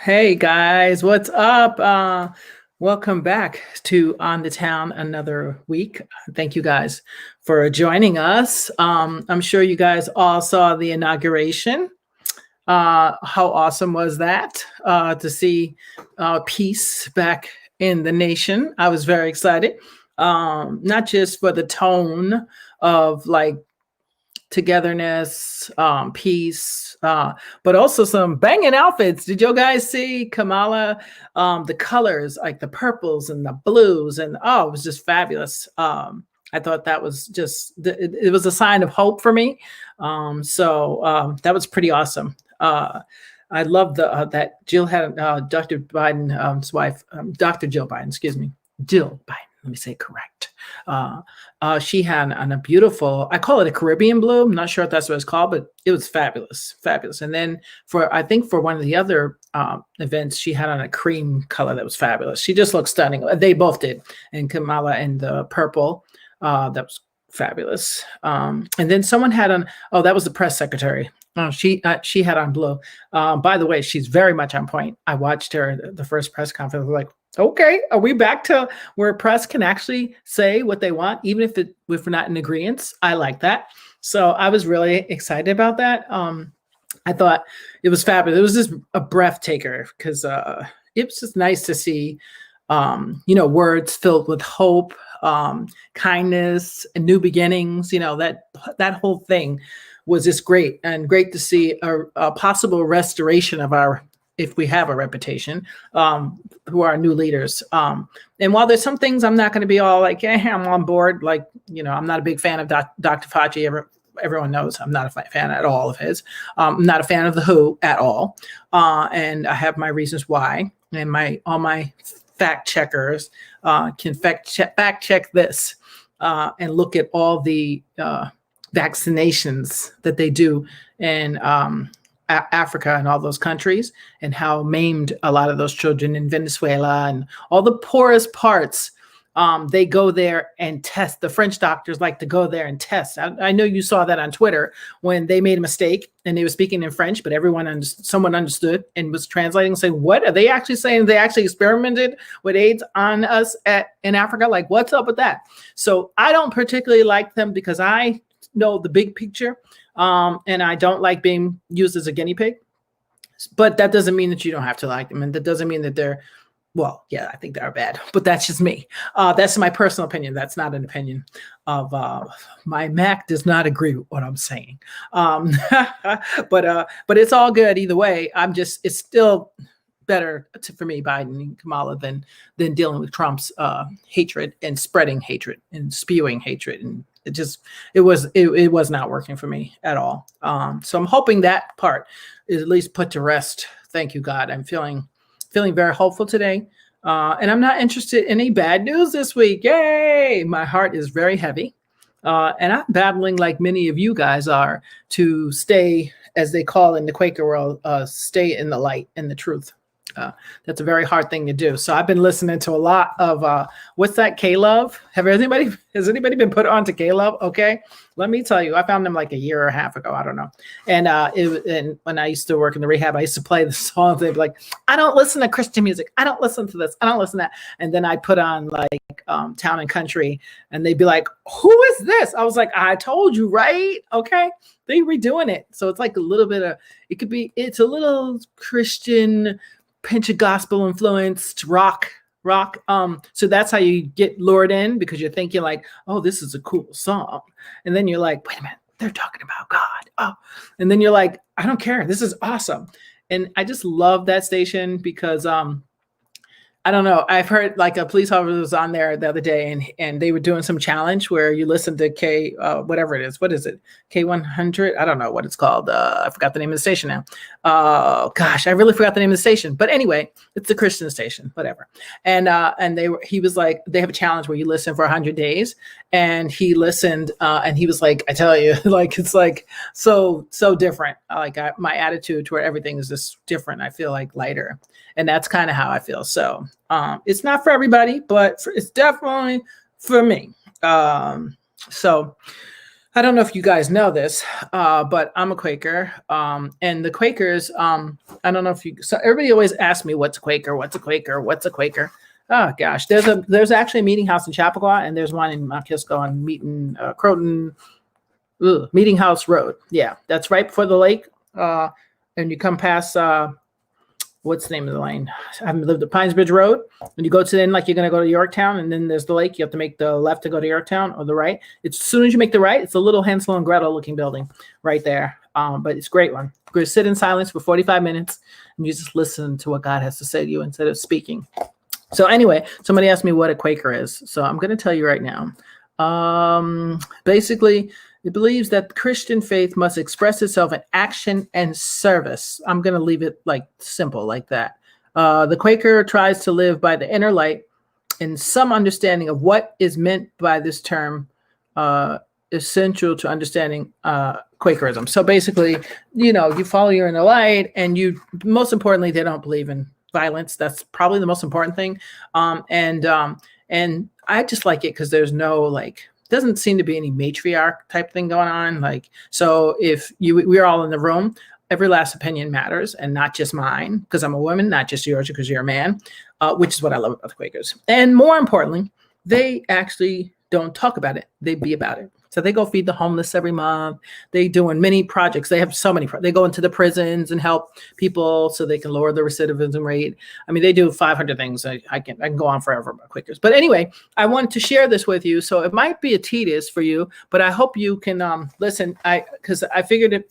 Hey guys, what's up? Welcome back to On the Town another week. Thank you guys for joining us. I'm sure you guys all saw the inauguration. How awesome was that to see peace back in the nation? I was very excited, not just for the tone of like togetherness, peace, but also some banging outfits. Did you guys see Kamala? The colors, like the purples and the blues, and oh, it was just fabulous. I thought that was just it was a sign of hope for me. That was pretty awesome. I love the that Jill had Dr. Biden's wife, Dr. Jill Biden, excuse me, Jill Biden. Let me say it correct. She had on a beautiful, I call it a Caribbean blue. I'm not sure if that's what it's called, but it was fabulous, fabulous. And then I think for one of the other events, she had on a cream color that was fabulous. She just looked stunning. They both did. And Kamala in the purple, that was fabulous. And then someone had on, oh, that was the press secretary. She had on blue. By the way, she's very much on point. I watched her the first press conference. Like, okay, are we back to where press can actually say what they want, even if we're not in agreement? I like that. So I was really excited about that. I thought it was fabulous. It was just a breath taker because it was just nice to see, words filled with hope, kindness, and new beginnings. That whole thing was just great, and great to see a possible restoration of our, if we have a reputation, who are new leaders. And while there's some things I'm not going to be all like, I'm on board. Like, I'm not a big fan of Dr. Fauci. Everyone knows I'm not a fan at all of his. I'm not a fan of the WHO at all. And I have my reasons why. And all my fact checkers can fact check this and look at all the vaccinations that they do in Africa and all those countries, and how maimed a lot of those children in Venezuela and all the poorest parts. They go there and test. The French doctors like to go there and test. I know you saw that on Twitter when they made a mistake and they were speaking in French, but someone understood and was translating and saying, what are they actually saying? They actually experimented with AIDS on us in Africa? Like, what's up with that? So I don't particularly like them because I know the big picture. And I don't like being used as a guinea pig, but that doesn't mean that you don't have to like them. And that doesn't mean that they're, well, yeah, I think they're bad, but that's just me. That's my personal opinion. That's not an opinion of my Mac does not agree with what I'm saying. But it's all good either way. It's still better for me, Biden and Kamala, than dealing with Trump's hatred and spreading hatred and spewing hatred. And it was not working for me at all. So I'm hoping that part is at least put to rest. Thank you, God. I'm feeling very hopeful today. And I'm not interested in any bad news this week. Yay! My heart is very heavy. And I'm battling, like many of you guys are, to stay, as they call in the Quaker world, stay in the light and the truth. That's a very hard thing to do. So I've been listening to a lot of what's that, K-Love? Has anybody been put on to K-Love? Okay, let me tell you, I found them like a year and a half ago. I don't know. And when I used to work in the rehab, I used to play the songs. They'd be like, I don't listen to Christian music. I don't listen to this. I don't listen to that. And then I put on like Town and Country, and they'd be like, who is this? I was like, I told you, right? Okay, they redoing it. So it's like a little bit of, it's a little Christian, pinch of gospel influenced rock. So that's how you get lured in, because you're thinking like, oh, this is a cool song. And then you're like, wait a minute, they're talking about God. Oh, and then you're like, I don't care. This is awesome. And I just love that station because I don't know. I've heard like a police officer was on there the other day, and they were doing some challenge where you listen to whatever it is. What is it? K100? I don't know what it's called. I forgot the name of the station now. Gosh, I really forgot the name of the station. But anyway, it's the Christian station, whatever. And he was like, they have a challenge where you listen for 100 days, and he listened, and he was like, I tell you, like it's like so different. Like my attitude toward everything is just different. I feel like lighter, and that's kind of how I feel. So it's not for everybody, but it's definitely for me. So I don't know if you guys know this, but I'm a Quaker, and the Quakers. I don't know if you. So everybody always asks me, "What's a Quaker? What's a Quaker? What's a Quaker?" Oh gosh, there's actually a meeting house in Chappaqua, and there's one in Mount Kisco and Meeting Croton Meeting House Road. Yeah, that's right before the lake, and you come past. What's the name of the lane? I haven't lived at Pines Bridge Road. And you go to then, like you're going to go to Yorktown, and then there's the lake. You have to make the left to go to Yorktown, or the right. It's as soon as you make the right, it's a little Hansel and Gretel looking building right there. But it's a great one. You sit in silence for 45 minutes, and you just listen to what God has to say to you instead of speaking. So anyway, somebody asked me what a Quaker is. So I'm going to tell you right now. Basically, it believes that the Christian faith must express itself in action and service. I'm going to leave it like simple like that. The Quaker tries to live by the inner light, and some understanding of what is meant by this term essential to understanding Quakerism. So basically, you follow your inner light, and most importantly, they don't believe in violence. That's probably the most important thing. And I just like it because there's no doesn't seem to be any matriarch type thing going on. So if we're all in the room, every last opinion matters, and not just mine, because I'm a woman, not just yours because you're a man, which is what I love about the Quakers. And more importantly, they actually don't talk about it. They be about it. So they go feed the homeless every month. They doing many projects. They have so many. They go into the prisons and help people so they can lower the recidivism rate. I mean, they do 500 things. I can go on forever about Quakers. But anyway, I wanted to share this with you. So it might be a tedious for you, but I hope you can listen. Because I figured it.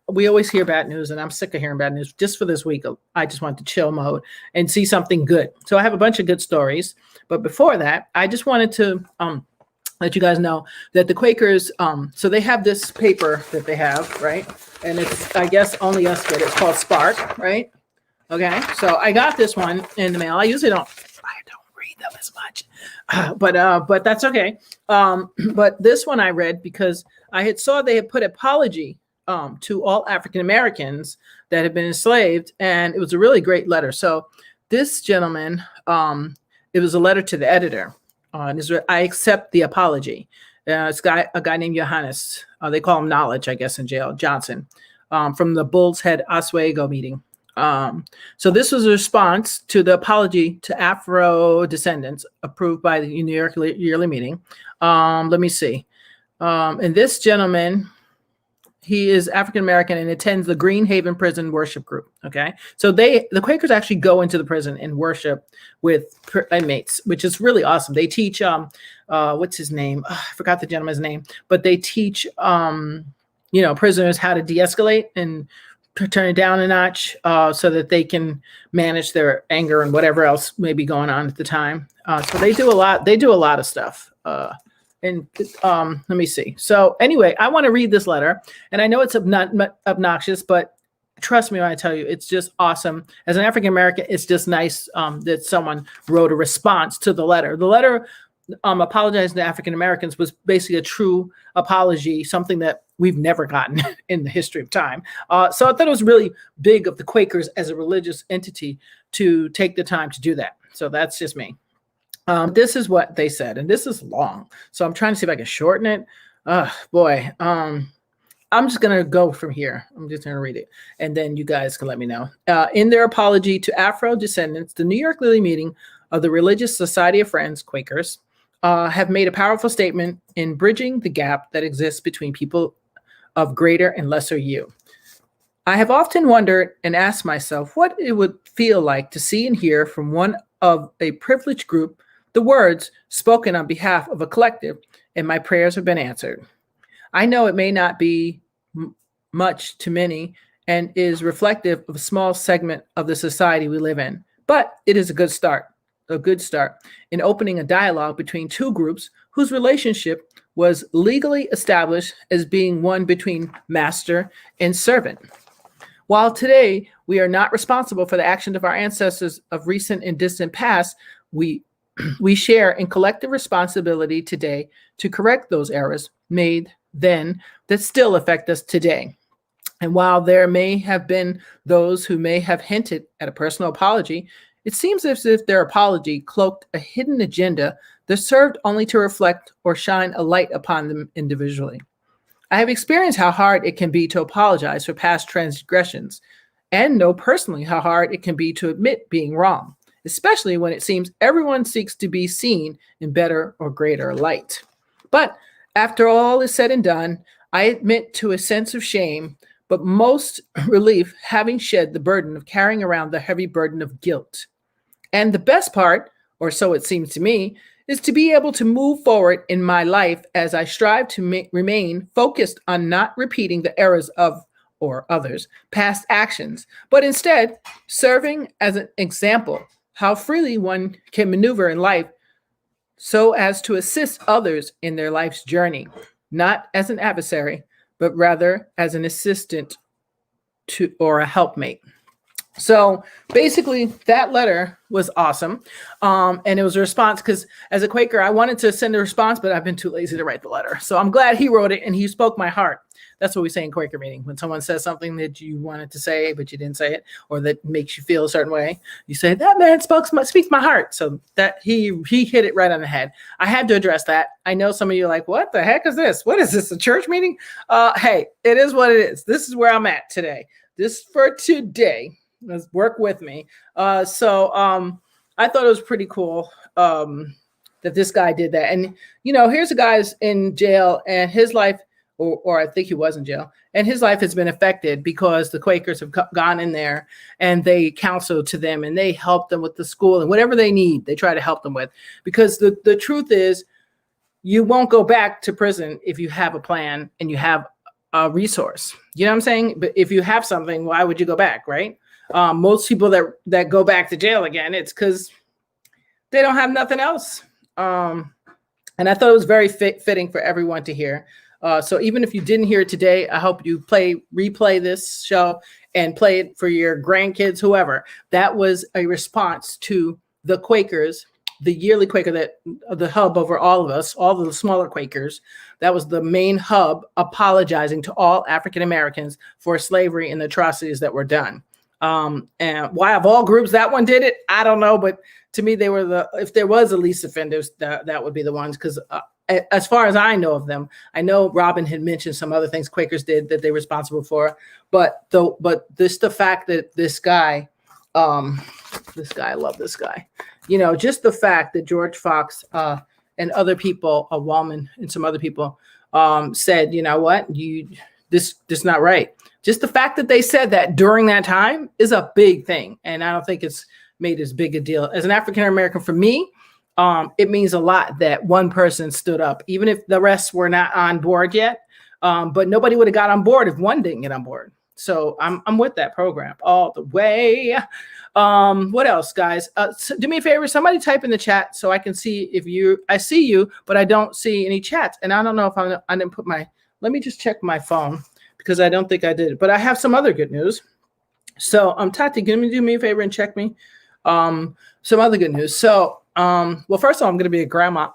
We always hear bad news, and I'm sick of hearing bad news. Just for this week, I just want to chill mode and see something good. So I have a bunch of good stories. But before that, I just wanted to let you guys know that the Quakers, so they have this paper that they have, right? And it's, I guess, only us get it. It's called Spark, right? Okay, so I got this one in the mail. I don't read them as much, but that's okay. But this one I read because I saw they had put apology to all African Americans that have been enslaved, and it was a really great letter. So this gentleman, it was a letter to the editor. I accept the apology. It's a guy named Johannes. They call him Knowledge, I guess, in jail. Johnson, from the Bull's Head Oswego meeting. So this was a response to the apology to Afro descendants approved by the New York yearly meeting. Let me see. And this gentleman, he is African-American and attends the Green Haven Prison Worship Group. Okay. So the Quakers actually go into the prison and worship with inmates, which is really awesome. They teach, what's his name? I forgot the gentleman's name, but they teach, prisoners how to de-escalate and turn it down a notch so that they can manage their anger and whatever else may be going on at the time. So they do a lot of stuff. And let me see. So anyway, I want to read this letter, and I know it's obnoxious, but trust me when I tell you, it's just awesome. As an African American, it's just nice that someone wrote a response to the letter. The letter apologizing to African Americans was basically a true apology, something that we've never gotten in the history of time. So I thought it was really big of the Quakers as a religious entity to take the time to do that. So that's just me. This is what they said, and this is long, so I'm trying to see if I can shorten it. I'm just going to go from here. I'm just going to read it, and then you guys can let me know. In their apology to Afro descendants, the New York Lily meeting of the Religious Society of Friends, Quakers, have made a powerful statement in bridging the gap that exists between people of greater and lesser you. I have often wondered and asked myself what it would feel like to see and hear from one of a privileged group the words spoken on behalf of a collective, and my prayers have been answered. I know it may not be much to many and is reflective of a small segment of the society we live in, but it is a good start in opening a dialogue between two groups whose relationship was legally established as being one between master and servant. While today we are not responsible for the actions of our ancestors of recent and distant past, we share in collective responsibility today to correct those errors made then that still affect us today. And while there may have been those who may have hinted at a personal apology, It seems as if their apology cloaked a hidden agenda that served only to reflect or shine a light upon them individually. I have experienced how hard it can be to apologize for past transgressions and know personally how hard it can be to admit being wrong, especially when it seems everyone seeks to be seen in better or greater light. But after all is said and done, I admit to a sense of shame, but most relief having shed the burden of carrying around the heavy burden of guilt. And the best part, or so it seems to me, is to be able to move forward in my life as I strive to remain focused on not repeating the errors of or others' past actions, but instead serving as an example how freely one can maneuver in life so as to assist others in their life's journey, not as an adversary, but rather as an assistant to or a helpmate. So basically, that letter was awesome. And it was a response because as a Quaker, I wanted to send a response, but I've been too lazy to write the letter. So I'm glad he wrote it and he spoke my heart. That's what we say in Quaker meeting. When someone says something that you wanted to say, but you didn't say it, or that makes you feel a certain way, you say, that man speaks my heart. So that he hit it right on the head. I had to address that. I know some of you are like, what the heck is this? What is this, a church meeting? Hey, it is what it is. This is where I'm at today. This for today. Let's work with me. I thought it was pretty cool that this guy did that. And, here's a guy's in jail and his life, or I think he was in jail, and his life has been affected because the Quakers have gone in there and they counsel to them and they help them with the school and whatever they need, they try to help them with. Because the truth is, you won't go back to prison if you have a plan and you have a resource. You know what I'm saying? But if you have something, why would you go back, right? Most people that go back to jail again, it's because they don't have nothing else. And I thought it was very fitting for everyone to hear. So even if you didn't hear it today, I hope you replay this show and play it for your grandkids, whoever. That was a response to the Quakers, the yearly Quaker, the hub over all of us, all of the smaller Quakers. That was the main hub apologizing to all African Americans for slavery and the atrocities that were done. And why of all groups that one did it, I don't know. But to me, they were if there was a least offenders, that would be the ones. Because as far as I know of them, I know Robin had mentioned some other things Quakers did that they're responsible for. But the fact that this guy, I love this guy. Just the fact that George Fox and other people, Wallman and some other people, said, you know what, this is not right. Just the fact that they said that during that time is a big thing. And I don't think it's made as big a deal. As an African American, for me, it means a lot that one person stood up, even if the rest were not on board yet. But nobody would have got on board if one didn't get on board. So I'm with that program all the way. What else, guys? So do me a favor, somebody type in the chat so I can see I see you, but I don't see any chats. And I don't know if I didn't put let me just check my phone, because I don't think I did. But I have some other good news. So Tati, can you do me a favor and check me? Some other good news. So, well, first of all, I'm going to be a grandma.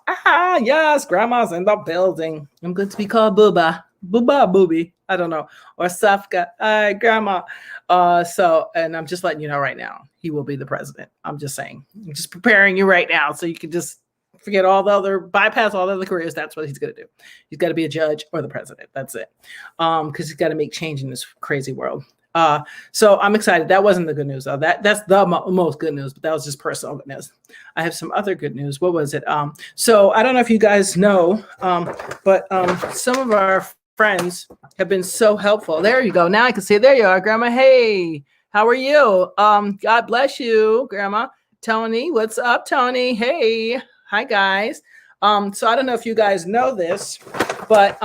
Yes, grandma's in the building. I'm going to be called Booba, Booby. I don't know. Or Safka. Hi, grandma. And I'm just letting you know right now, he will be the president. I'm just saying. I'm just preparing you right now so you can just bypass all the other careers. That's what he's going to do. He's got to be a judge or the president. That's it. Because he's got to make change in this crazy world. So I'm excited. That wasn't the good news though. That's the most good news, but that was just personal good news. I have some other good news. What was it? So I don't know if you guys know, but some of our friends have been so helpful. There you go. Now I can see it. There you are, Grandma. Hey, how are you? God bless you, Grandma. Tony, what's up, Tony? Hey. Hi, guys. So I don't know if you guys know this, but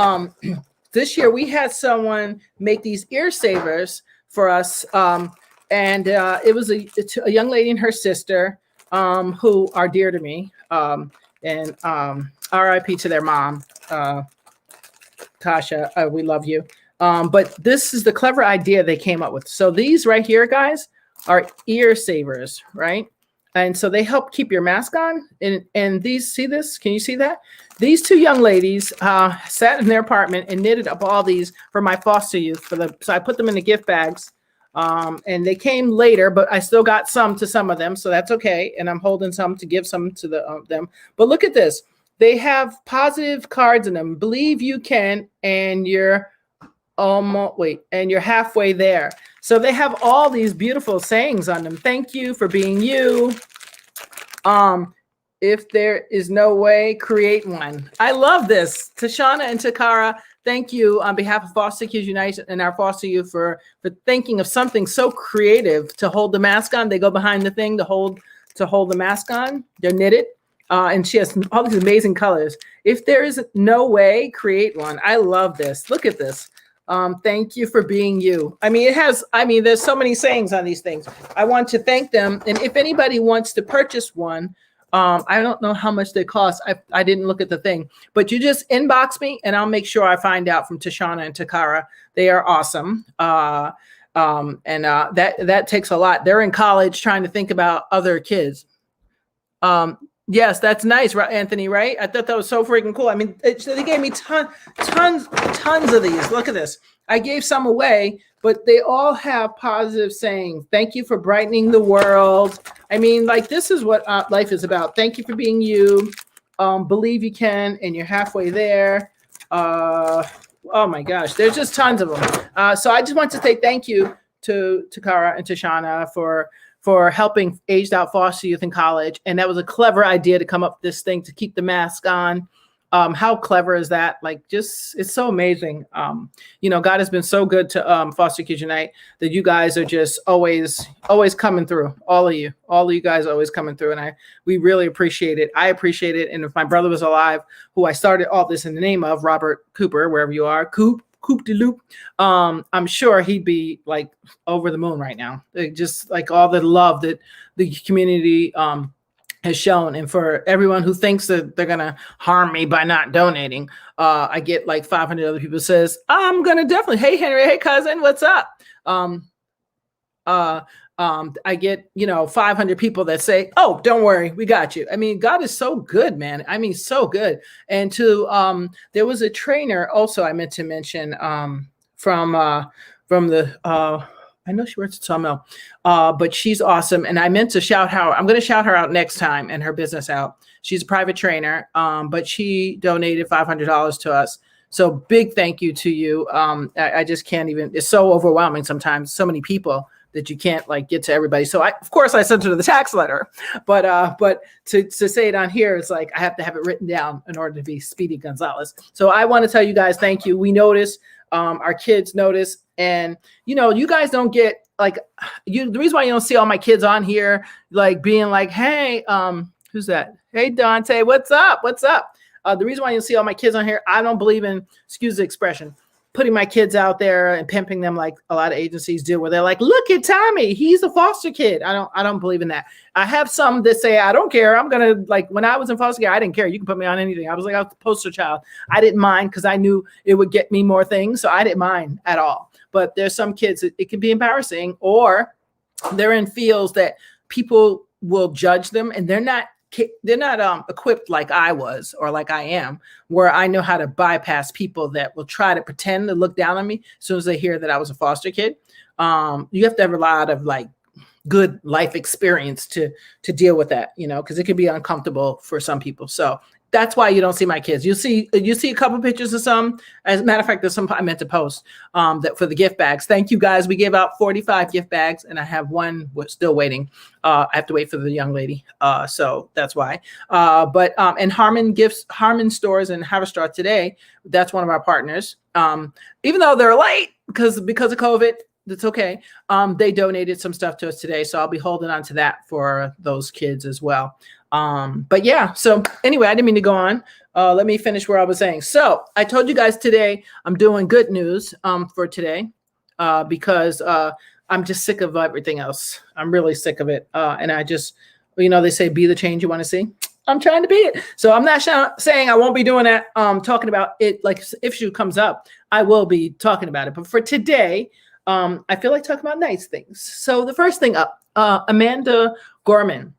this year we had someone make these ear savers for us. And it was a young lady and her sister who are dear to me. And RIP to their mom, Tasha. We love you. But this is the clever idea they came up with. So these right here, guys, are ear savers, right? And so they help keep your mask on. And these, see this? Can you see that? These two young ladies sat in their apartment and knitted up all these for my foster youth. So I put them in the gift bags And they came later, but I still got some to some of them, so that's okay. And I'm holding some to give some to them. But look at this. They have positive cards in them. Believe you can, and you're and you're halfway there. So they have all these beautiful sayings on them. Thank you for being you. If there is no way, create one. I love this. Tashana and Takara, thank you on behalf of Foster Kids United and our foster youth for thinking of something so creative to hold the mask on. They go behind the thing to hold the mask on. They're knitted. And she has all these amazing colors. If there is no way, create one. I love this. Look at this. Thank you for being you. There's so many sayings on these things. I want to thank them. And if anybody wants to purchase one, I don't know how much they cost. I didn't look at the thing, but you just inbox me and I'll make sure I find out from Tashana and Takara. They are awesome. That takes a lot. They're in college trying to think about other kids. Yes, that's nice, right, Anthony, right? I thought that was so freaking cool. I mean, they gave me tons of these. Look at this. I gave some away, but they all have positive sayings. Thank you for brightening the world. I mean, like, this is what life is about. Thank you for being you. Believe you can, and you're halfway there. Oh my gosh, there's just tons of them. So I just want to say thank you to Takara and Tashana for helping aged out foster youth in college. And that was a clever idea to come up with this thing to keep the mask on. How clever is that? Like, just, it's so amazing. God has been so good to Foster Kids Unite that you guys are just always coming through. All of you guys always coming through. And we really appreciate it. I appreciate it. And if my brother was alive, who I started all this in the name of, Robert Cooper, wherever you are, Coop de Loop, I'm sure he'd be like over the moon right now. Just like all the love that the community has shown. And for everyone who thinks that they're gonna harm me by not donating, I get like 500 other people says, I'm gonna definitely, hey Henry, hey cousin, what's up? I get, 500 people that say, oh, don't worry, we got you. I mean, God is so good, man. I mean, so good. And there was a trainer also I meant to mention from the, I know she works at Sawmill, but she's awesome. And I meant to shout her out. I'm going to shout her out next time and her business out. She's a private trainer, but she donated $500 to us. So big thank you to you. I just can't even, it's so overwhelming sometimes, so many people that you can't like get to everybody. So of course I sent her the tax letter, but to say it on here, it's like, I have to have it written down in order to be Speedy Gonzalez. So I want to tell you guys, thank you. We notice, our kids notice, and you guys don't get like, the reason why you don't see all my kids on here, like being like, hey, who's that? Hey, Dante, what's up? What's up? The reason why you don't see all my kids on here, I don't believe in, excuse the expression, putting my kids out there and pimping them like a lot of agencies do, where they're like, look at Tommy, he's a foster kid. I don't believe in that. I have some that say, I don't care. I'm going to, like, when I was in foster care, I didn't care. You can put me on anything. I was like, I was the poster child. I didn't mind because I knew it would get me more things. So I didn't mind at all. But there's some kids that it can be embarrassing, or they're in fields that people will judge them and they're not equipped like I was or like I am, where I know how to bypass people that will try to pretend to look down on me as soon as they hear that I was a foster kid. You have to have a lot of like good life experience to deal with that, because it can be uncomfortable for some people. So that's why you don't see my kids. You see a couple pictures of some. As a matter of fact, there's some I meant to post that for the gift bags. Thank you guys. We gave out 45 gift bags, and I have one still waiting. I have to wait for the young lady, so that's why. And Harmon Stores in Haverstraw today. That's one of our partners. Even though they're late because of COVID, that's okay. They donated some stuff to us today, so I'll be holding on to that for those kids as well. But yeah, so anyway, I didn't mean to go on. Let me finish where I was saying. So I told you guys today, I'm doing good news, for today, because, I'm just sick of everything else. I'm really sick of it. And I just, they say, be the change you want to see. I'm trying to be it. So I'm not saying I won't be doing that. Talking about it, like if issue comes up, I will be talking about it. But for today, I feel like talking about nice things. So the first thing up, Amanda Gorman.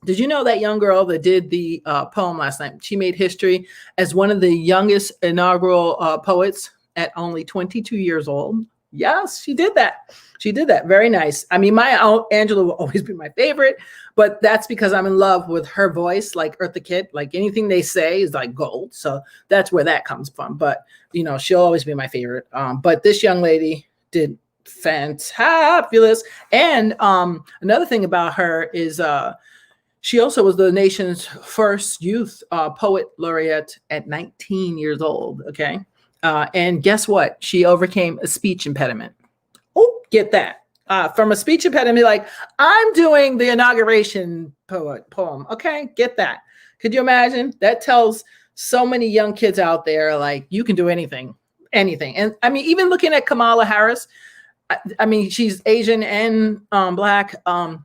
Did you know that young girl that did the poem last night? She made history as one of the youngest inaugural poets at only 22 years old. Yes, she did that. She did that. Very nice. I mean, my Angela will always be my favorite, but that's because I'm in love with her voice, like Eartha Kitt. Like anything they say is like gold. So that's where that comes from. But she'll always be my favorite. But this young lady did fantabulous. And another thing about her is she also was the nation's first youth poet laureate at 19 years old. Okay. And guess what? She overcame a speech impediment. Oh, get that. From a speech impediment, like, I'm doing the inauguration poem. Okay, get that. Could you imagine? That tells so many young kids out there, like, you can do anything. And I mean, even looking at Kamala Harris, I mean, she's Asian and Black and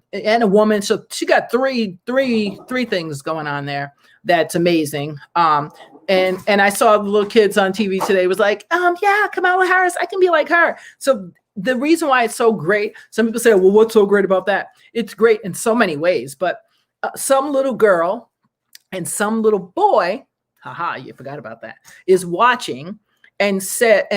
a woman. So she got three things going on there. That's amazing. And I saw the little kids on TV today was like, yeah, Kamala Harris, I can be like her. So the reason why it's so great, some people say, well, what's so great about that? It's great in so many ways, but some little girl and some little boy, you forgot about that, is watching and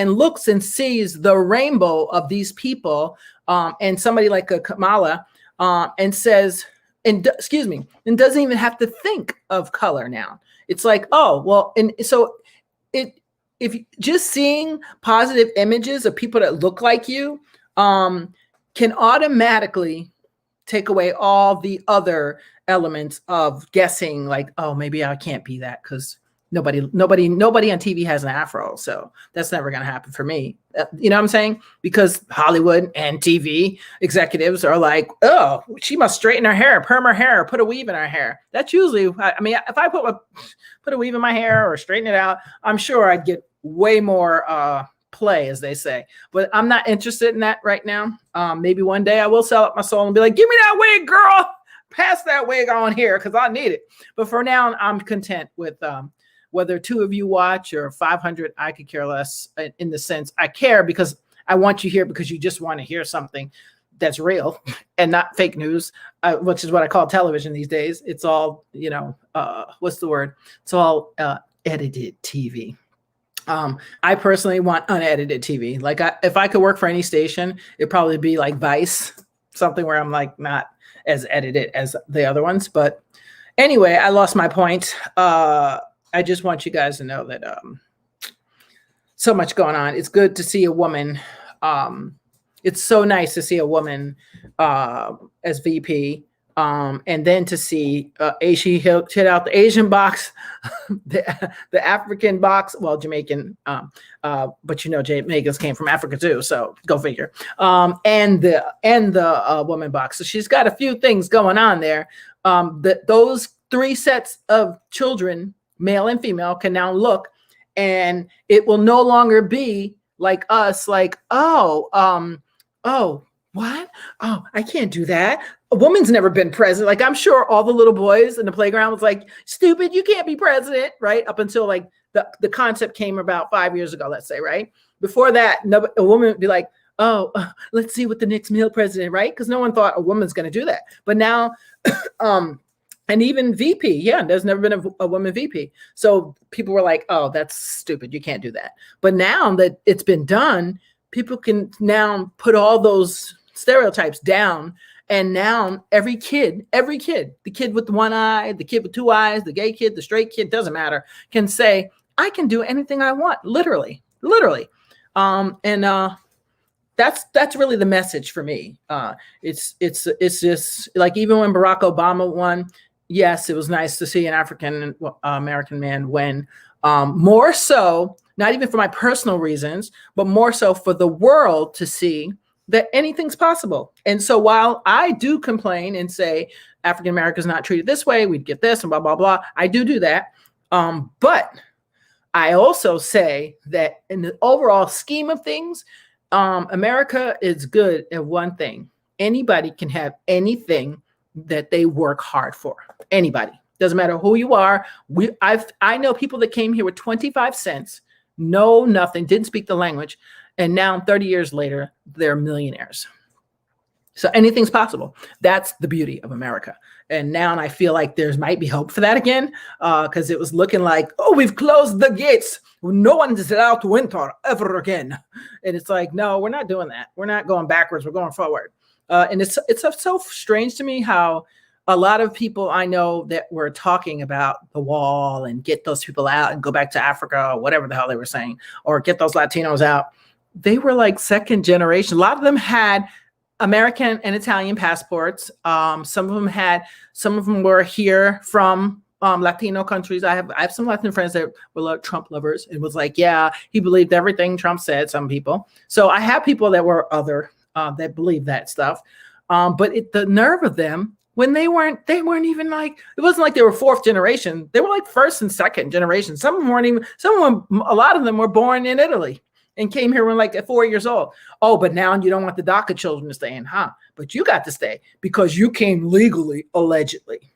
looks and sees the rainbow of these people, and somebody like a Kamala, and says, and doesn't even have to think of color now. It's like, oh, well, and so if just seeing positive images of people that look like you can automatically take away all the other elements of guessing, like, oh, maybe I can't be that because nobody on TV has an afro, so that's never going to happen for me. You know what I'm saying? Because Hollywood and TV executives are like, oh, she must straighten her hair, perm her hair, put a weave in her hair. That's usually, I mean, if I put a weave in my hair or straighten it out, I'm sure I'd get way more play, as they say. But I'm not interested in that right now. Maybe one day I will sell up my soul and be like, give me that wig, girl. Pass that wig on here because I need it. But for now, I'm content with whether 2 of you watch or 500, I could care less, in the sense I care because I want you here because you just want to hear something that's real and not fake news, which is what I call television these days. It's all, what's the word? It's all edited TV. I personally want unedited TV. Like if I could work for any station, it'd probably be like Vice, something where I'm like not as edited as the other ones. But anyway, I lost my point. I just want you guys to know that so much going on. It's good to see a woman. It's so nice to see a woman as VP. And then to see she hit out the Asian box, the African box, well, Jamaican, but Jamaicans came from Africa too, so go figure. And the woman box. So she's got a few things going on there. Those 3 sets of children, male and female, can now look, and it will no longer be like us, like, oh, what? Oh, I can't do that. A woman's never been president. Like, I'm sure all the little boys in the playground was like, stupid, you can't be president, right? Up until like the concept came about 5 years ago, let's say, right? Before that, a woman would be like, oh, let's see what the next male president, right? Because no one thought a woman's going to do that. But now, and even VP, yeah, there's never been a woman VP. So people were like, oh, that's stupid, you can't do that. But now that it's been done, people can now put all those stereotypes down. And now every kid, the kid with 1 eye, the kid with 2 eyes, the gay kid, the straight kid, doesn't matter, can say, I can do anything I want, literally. That's really the message for me. It's just like, even when Barack Obama won, yes, it was nice to see an African American man win. More so, not even for my personal reasons, but more so for the world to see that anything's possible. And so while I do complain and say African Americans not treated this way, we'd get this and blah, blah, blah, I do that. But I also say that in the overall scheme of things, America is good at one thing. Anybody can have anything that they work hard for. Anybody. Doesn't matter who you are. I know people that came here with 25 cents, know nothing, didn't speak the language, and now 30 years later, they're millionaires. So anything's possible. That's the beauty of America. And now I feel like there's might be hope for that again, because it was looking like, oh, we've closed the gates. No one is allowed to enter ever again. And it's like, no, we're not doing that. We're not going backwards. We're going forward. And it's so strange to me how a lot of people I know that were talking about the wall and get those people out and go back to Africa or whatever the hell they were saying, or get those Latinos out. They were like second generation. A lot of them had American and Italian passports. Some of them were here from Latino countries. I have some Latin friends that were like Trump lovers. It was like, yeah, he believed everything Trump said. Some people. So I have people that were other that believe that stuff. But the nerve of them when they weren't even like, it wasn't like they were fourth generation. They were like first and second generation. Some of them weren't even. A lot of them were born in Italy and came here when like at 4 years old. Oh, but now you don't want the DACA children to stay in, huh? But you got to stay because you came legally, allegedly.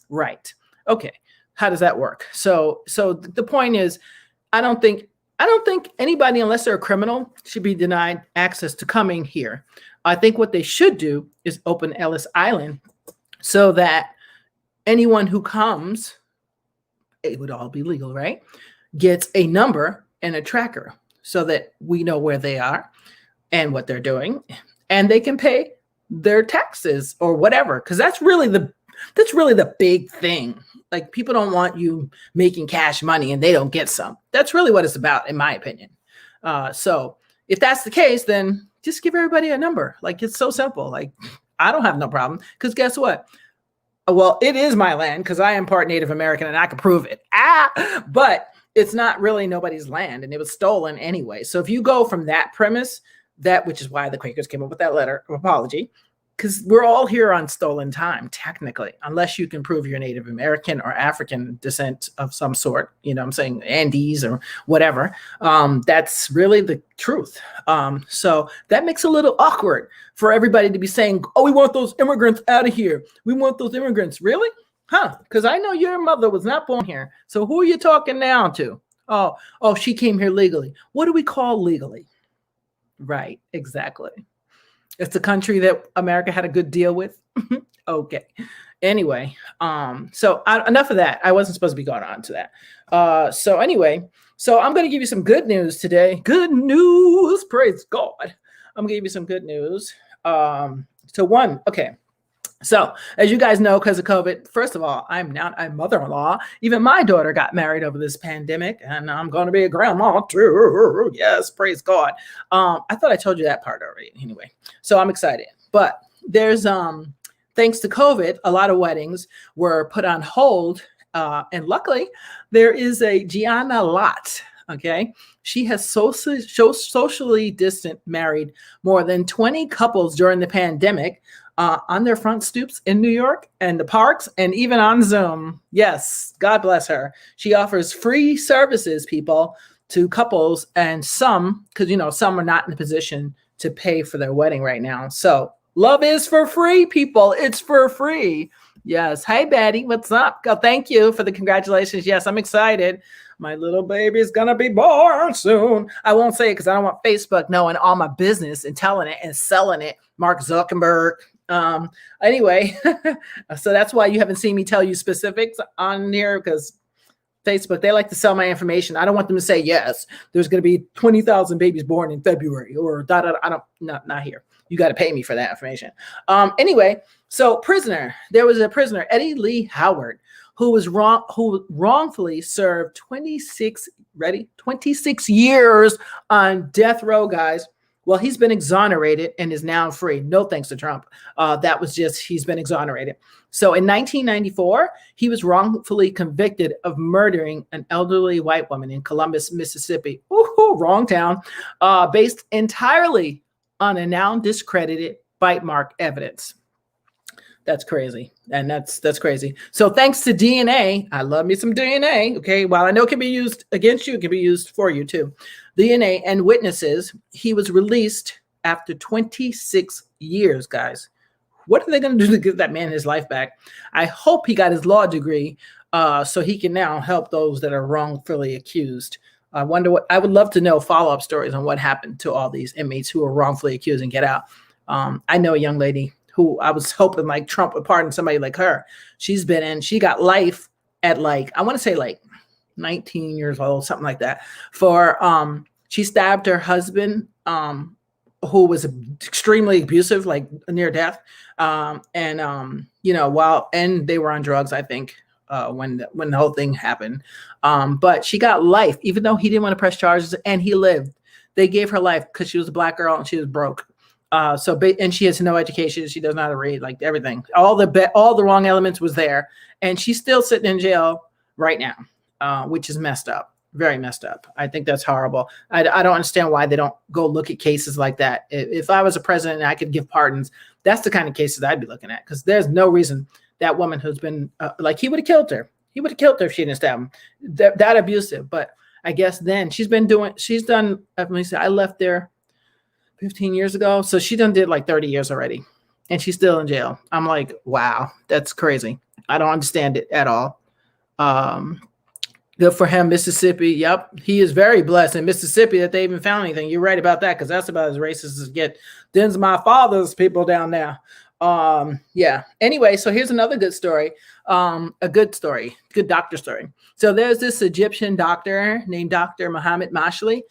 Right. Okay. How does that work? So the point is, I don't think anybody, unless they're a criminal, should be denied access to coming here. I think what they should do is open Ellis Island so that anyone who comes, it would all be legal, right? Gets a number and a tracker, so that we know where they are and what they're doing, and they can pay their taxes or whatever. Because that's really the big thing. Like, people don't want you making cash money and they don't get some. That's really what it's about, in my opinion. So if that's the case, then just give everybody a number. Like, it's so simple. Like, I don't have no problem, because guess what? Well, it is my land because I am part Native American and I can prove it. But it's not really nobody's land, and it was stolen anyway. So if you go from that premise, which is why the Quakers came up with that letter of apology, because we're all here on stolen time, technically, unless you can prove you're Native American or African descent of some sort, I'm saying Andes or whatever. That's really the truth. So that makes it a little awkward for everybody to be saying, oh, we want those immigrants out of here. We want those immigrants. Really? Huh? Because I know your mother was not born here. So who are you talking now to? Oh, she came here legally. What do we call legally? Right, exactly. It's a country that America had a good deal with. Okay. Anyway, so enough of that. I wasn't supposed to be going on to that. So anyway, I'm going to give you some good news today. Good news. Praise God. I'm going to give you some good news. So as you guys know, because of COVID, first of all, I'm not a mother-in-law. Even my daughter got married over this pandemic, and I'm going to be a grandma too. Yes, praise God. I thought I told you that part already. Anyway, so I'm excited. But there's, thanks to COVID, a lot of weddings were put on hold. And luckily, there is a Gianna Lott. Okay. She has socially distant married more than 20 couples during the pandemic. On their front stoops in New York and the parks, and even on Zoom. Yes, God bless her. She offers free services, people, to couples, and some, because some are not in a position to pay for their wedding right now. So love is for free, people. It's for free. Yes. Hey, Betty, what's up? Thank you for the congratulations. Yes, I'm excited. My little baby is going to be born soon. I won't say it because I don't want Facebook knowing all my business and telling it and selling it. Mark Zuckerberg. Anyway, so that's why you haven't seen me tell you specifics on here, because Facebook, they like to sell my information. I don't want them to say, yes, there's going to be 20,000 babies born in February or not here. You got to pay me for that information. Anyway, so there was a prisoner, Eddie Lee Howard, who wrongfully served 26 years on death row, guys. Well, he's been exonerated and is now free. No thanks to Trump. He's been exonerated. So in 1994, he was wrongfully convicted of murdering an elderly white woman in Columbus, Mississippi. Ooh, wrong town. Based entirely on a now discredited bite mark evidence. That's crazy. And that's crazy. So thanks to DNA, I love me some DNA. Okay. While I know it can be used against you, it can be used for you too. DNA and witnesses, he was released after 26 years, guys. What are they going to do to give that man his life back? I hope he got his law degree so he can now help those that are wrongfully accused. I would love to know follow-up stories on what happened to all these inmates who were wrongfully accused and get out. I know a young lady who I was hoping like Trump would pardon somebody like her. She got life at like, I want to say like 19 years old, something like that, for she stabbed her husband, who was extremely abusive, like near death. And they were on drugs, I think, when the whole thing happened. But she got life, even though he didn't want to press charges, and he lived. They gave her life because she was a Black girl and she was broke. And she has no education. She doesn't know how to read, like everything. All the wrong elements was there, and she's still sitting in jail right now, which is messed up. Very messed up. I think that's horrible. I don't understand why they don't go look at cases like that. If I was a president and I could give pardons, that's the kind of cases I'd be looking at, because there's no reason that woman who's been he would have killed her. He would have killed her if she didn't stab him. That abusive. But I guess then she's done, let me say, I left there 15 years ago. So she done did like 30 years already, and she's still in jail. I'm like, wow, that's crazy. I don't understand it at all. Good for him, Mississippi. Yep. He is very blessed in Mississippi that they even found anything. You're right about that, because that's about as racist as it gets. Then's my father's people down there. Yeah. Anyway, so here's another good story. Good doctor story. So there's this Egyptian doctor named Dr. Muhammad Mashli.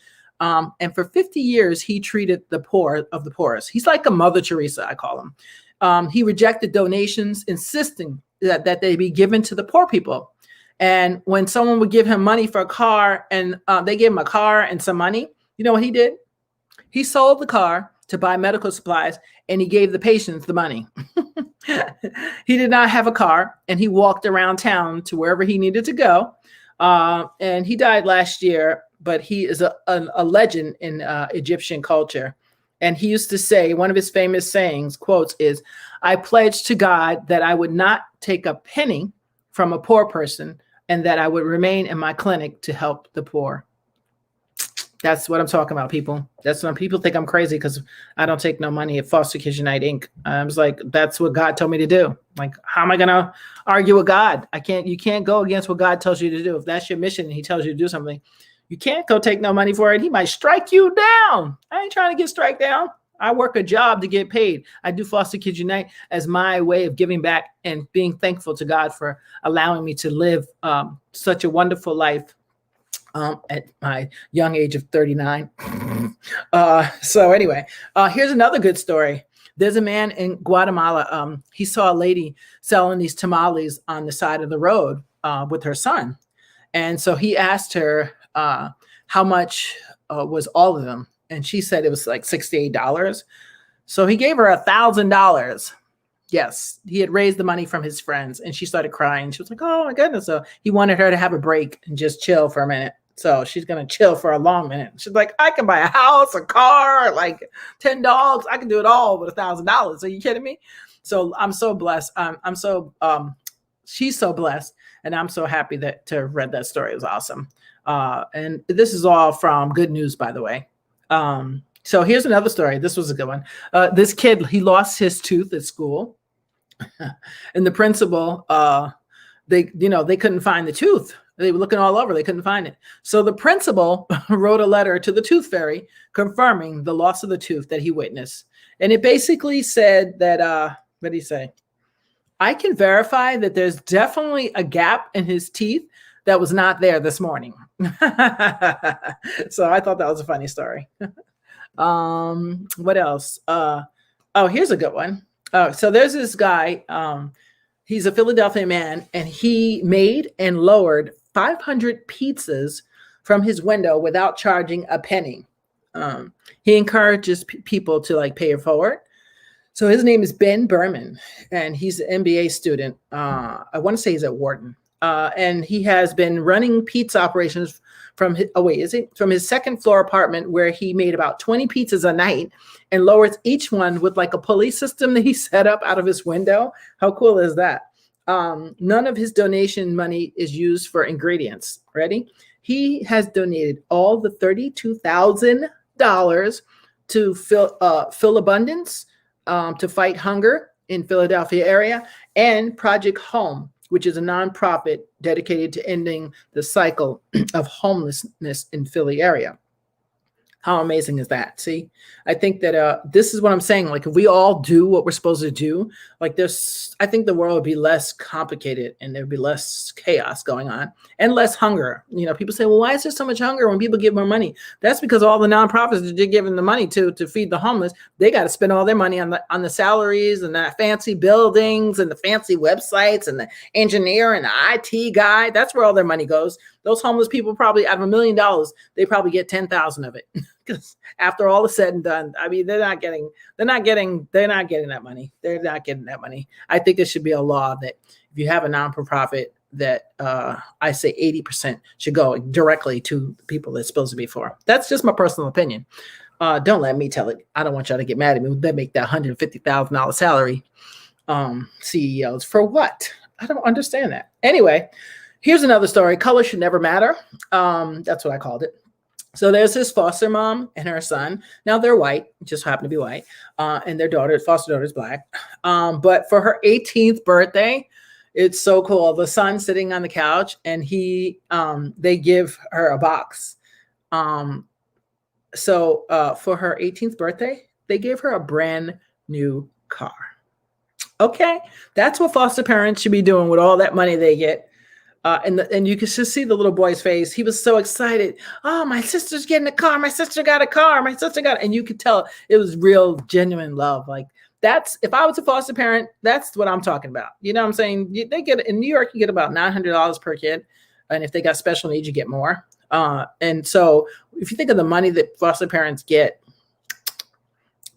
And for 50 years, he treated the poor of the poorest. He's like a Mother Teresa, I call him. He rejected donations, insisting that they be given to the poor people. And when someone would give him money for a car, and they gave him a car and some money, you know what he did? He sold the car to buy medical supplies, and he gave the patients the money. He did not have a car, and he walked around town to wherever he needed to go. And he died last year, but he is a legend in Egyptian culture. And he used to say, one of his famous sayings, quotes, is, "I pledge to God that I would not take a penny from a poor person, and that I would remain in my clinic to help the poor." That's what I'm talking about, people. That's when people think I'm crazy because I don't take no money at Foster Kids Unite Inc. I was like, that's what God told me to do. Like, how am I going to argue with God? You can't go against what God tells you to do. If that's your mission and he tells you to do something, you can't go take no money for it. He might strike you down. I ain't trying to get struck down. I work a job to get paid. I do Foster Kids Unite as my way of giving back and being thankful to God for allowing me to live such a wonderful life at my young age of 39. So anyway, here's another good story. There's a man in Guatemala. He saw a lady selling these tamales on the side of the road with her son. And so he asked her how much was all of them. And she said it was like $68. So he gave her $1,000. Yes, he had raised the money from his friends, and she started crying. She was like, oh my goodness. So he wanted her to have a break and just chill for a minute. So she's going to chill for a long minute. She's like, I can buy a house, a car, like 10 dogs. I can do it all with $1,000. Are you kidding me? So I'm so blessed. She's so blessed. And I'm so happy to have read that story. It was awesome. And this is all from Good News, by the way. So here's another story. This was a good one. This kid, he lost his tooth at school. And the principal, they couldn't find the tooth. They were looking all over. They couldn't find it. So the principal wrote a letter to the tooth fairy confirming the loss of the tooth that he witnessed. And it basically said that, what did he say? I can verify that there's definitely a gap in his teeth that was not there this morning. So I thought that was a funny story. What else? Here's a good one. So there's this guy, he's a Philadelphia man, and he made and lowered 500 pizzas from his window without charging a penny. He encourages people to like pay it forward. So his name is Ben Berman, and he's an MBA student. I want to say he's at Wharton. And he has been running pizza operations from his second floor apartment, where he made about 20 pizzas a night and lowers each one with like a pulley system that he set up out of his window. How cool is that? None of his donation money is used for ingredients. Ready? He has donated all the $32,000 to Phil Abundance, to fight hunger in Philadelphia area, and Project Home, which is a nonprofit dedicated to ending the cycle of homelessness in Philly area. How amazing is that? See, I think that this is what I'm saying. Like, if we all do what we're supposed to do, like I think the world would be less complicated and there'd be less chaos going on and less hunger. You know, people say, well, why is there so much hunger when people give more money? That's because all the nonprofits that you're giving the money to feed the homeless, they got to spend all their money on the salaries and the fancy buildings and the fancy websites and the engineer and the IT guy. That's where all their money goes. Those homeless people probably, out of $1 million, they probably get 10,000 of it. Because after all is said and done, I mean, they're not getting that money. They're not getting that money. I think there should be a law that if you have a non-profit, that I say 80% should go directly to the people it's supposed to be for. That's just my personal opinion. Don't let me tell it. I don't want y'all to get mad at me. They make that $150,000 salary CEOs for what? I don't understand that. Anyway, here's another story. Color should never matter. That's what I called it. So there's his foster mom and her son. Now they're white, just happen to be white, and their foster daughter is black. But for her 18th birthday, it's so cool. The son's sitting on the couch, and they give her a box. So for her 18th birthday, they gave her a brand new car. Okay, that's what foster parents should be doing with all that money they get. And you can just see the little boy's face. He was so excited. Oh, my sister's getting a car. My sister got a car. My sister got it. And you could tell it was real, genuine love. Like, if I was a foster parent, that's what I'm talking about. You know what I'm saying? They get, in New York, you get about $900 per kid. And if they got special needs, you get more. And so if you think of the money that foster parents get,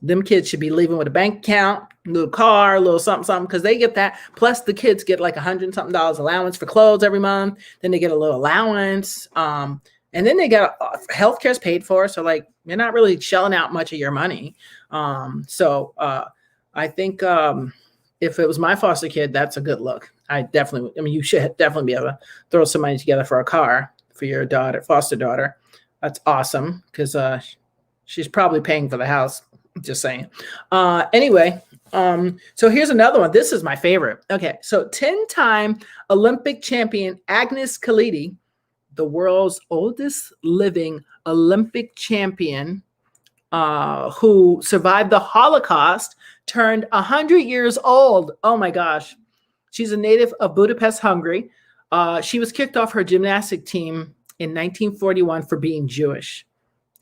them kids should be leaving with a bank account, a little car, a little something, because they get that. Plus the kids get like $100-something allowance for clothes every month. Then they get a little allowance. And then they get healthcare's paid for. So like, you're not really shelling out much of your money. So I think if it was my foster kid, that's a good look. You should definitely be able to throw some money together for a car for your foster daughter. That's awesome, because she's probably paying for the house. Just saying. Anyway, so here's another one. This is my favorite. Okay, so 10-time Olympic champion Agnes Kalidi, the world's oldest living Olympic champion, who survived the Holocaust, turned 100 years old. Oh my gosh. She's a native of Budapest, Hungary. She was kicked off her gymnastic team in 1941 for being Jewish.